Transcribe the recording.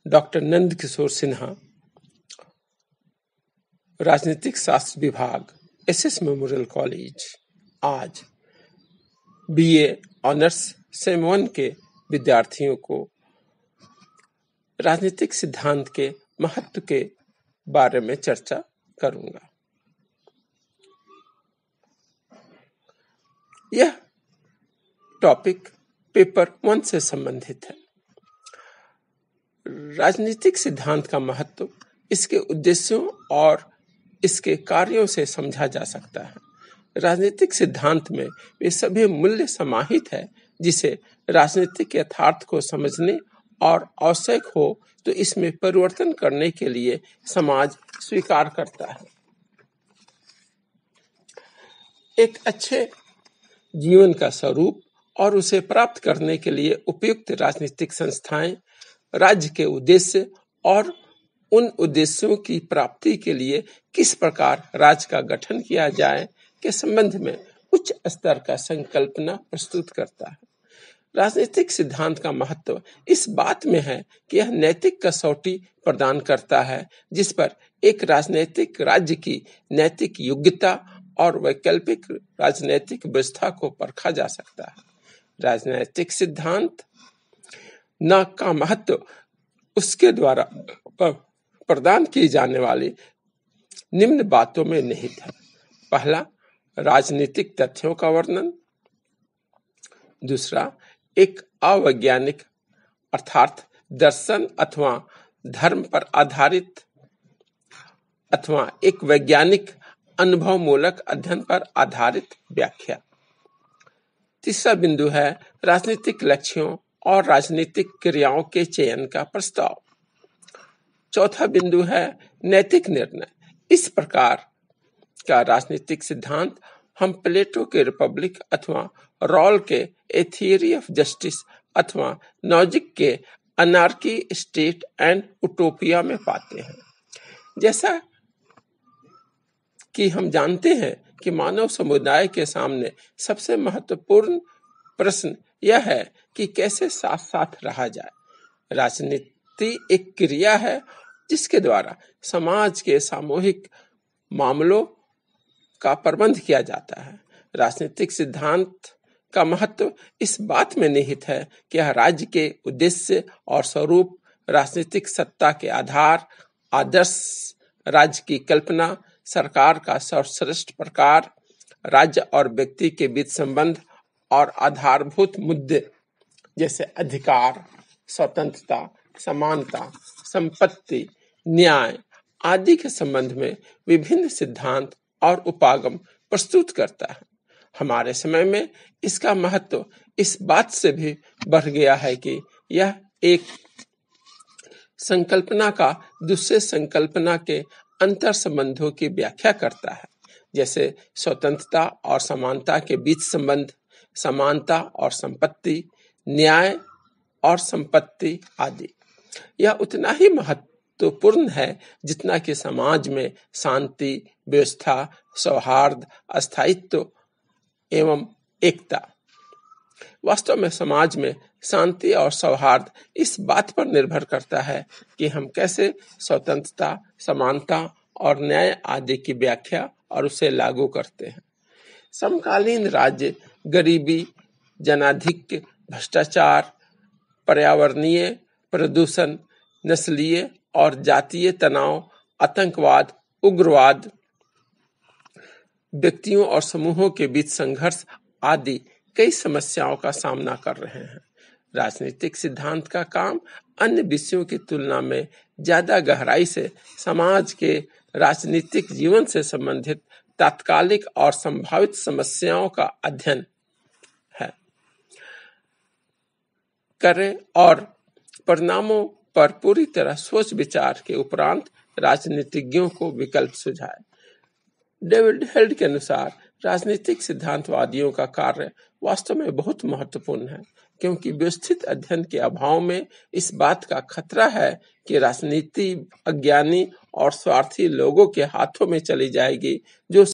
Doctor Nand Kishore Sinha, राजनीतिक शास्त्र विभाग, एसएस मेमोरियल कॉलेज, आज बीए ऑनर्स सेम 1 के विद्यार्थियों को राजनीतिक सिद्धांत के महत्व के बारे में चर्चा करूंगा। यह टॉपिक पेपर 1 से संबंधित है। राजनीतिक सिद्धांत का महत्व इसके उद्देश्यों और इसके कार्यों से समझा जा सकता है। राजनीतिक सिद्धांत में वे सभी मूल्य समाहित है जिसे राजनीतिक यथार्थ को समझने और आवश्यक हो तो इसमें परिवर्तन करने के लिए समाज स्वीकार करता है। एक अच्छे जीवन का स्वरूप और उसे प्राप्त करने के लिए उपयुक्त राजनीतिक संस्थाएं राज्य के उद्देश्य और उन उद्देश्यों की प्राप्ति के लिए किस प्रकार राज्य का गठन किया जाए के संबंध में उच्च स्तर का संकल्पना प्रस्तुत करता है। राजनीतिक सिद्धांत का महत्व इस बात में है कि यह नैतिक कसौटी प्रदान करता है जिस पर एक राजनीतिक राज्य की नैतिक योग्यता और वैकल्पिक राजनीतिक व्यवस्था को परखा जा सकता है। राजनीतिक सिद्धांत न का महत्व उसके द्वारा प्रदान की जाने वाली निम्न बातों में निहित है। पहला, राजनीतिक तथ्यों का वर्णन। दूसरा, एक अवैज्ञानिक अर्थात दर्शन अथवा धर्म पर आधारित अथवा एक वैज्ञानिक अनुभव मूलक अध्ययन पर आधारित व्याख्या। तीसरा बिंदु है राजनीतिक लक्ष्यों और राजनीतिक क्रियाओं के चयन का प्रस्ताव। चौथा बिंदु है नैतिक निर्णय। इस प्रकार का राजनीतिक सिद्धांत हम प्लेटो के रिपब्लिक अथवा रॉल के ए थियरी ऑफ जस्टिस अथवा नॉजिक के अनार्की स्टेट एंड उटोपिया में पाते हैं। जैसा कि हम जानते हैं कि मानव समुदाय के सामने सबसे महत्वपूर्ण प्रश्न यह है कि कैसे साथ साथ रहा जाए। राजनीति एक क्रिया है जिसके द्वारा समाज के सामूहिक मामलों का प्रबंध किया जाता है। राजनीतिक सिद्धांत का महत्व इस बात में निहित है कि यह राज्य के उद्देश्य और स्वरूप, राजनीतिक सत्ता के आधार, आदर्श राज्य की कल्पना, सरकार का सर्वश्रेष्ठ प्रकार, राज्य और व्यक्ति के बीच संबंध और आधारभूत मुद्दे जैसे अधिकार, स्वतंत्रता, समानता, संपत्ति, न्याय आदि के संबंध में विभिन्न सिद्धांत और उपागम प्रस्तुत करता है। हमारे समय में इसका महत्व इस बात से भी बढ़ गया है कि यह एक संकल्पना का दूसरे संकल्पना के अंतर संबंधों की व्याख्या करता है, जैसे स्वतंत्रता और समानता के बीच संबंध, समानता और संपत्ति, न्याय और संपत्ति आदि। यह उतना ही महत्वपूर्ण है जितना कि समाज में शांति, व्यवस्था, सौहार्द, स्थायित्व एवं एकता। वास्तव में समाज में शांति और सौहार्द इस बात पर निर्भर करता है कि हम कैसे स्वतंत्रता, समानता और न्याय आदि की व्याख्या और उसे लागू करते हैं। समकालीन राज्य गरीबी, जनाधिक्य, भ्रष्टाचार, पर्यावरणीय प्रदूषण, नस्लीय और जातीय तनाव, आतंकवाद, उग्रवाद, व्यक्तियों और समूहों के बीच संघर्ष आदि कई समस्याओं का सामना कर रहे हैं। राजनीतिक सिद्धांत का काम अन्य विषयों की तुलना में ज्यादा गहराई से समाज के राजनीतिक जीवन से संबंधित तात्कालिक और संभावित समस्याओं का अध्ययन है करे और परिणामों पर पूरी तरह सोच विचार के उपरांत राजनीतिज्ञों को विकल्प सुझाए। डेविड हेल्ड के अनुसार राजनीतिक सिद्धांतवादियों का कार्य वास्तव में बहुत महत्वपूर्ण है क्योंकि व्यवस्थित अध्ययन के अभाव में इस बात का खतरा है कि राजनीति अज्ञानी और स्वार्थी लोगों के हाथों में चली जाएगी जो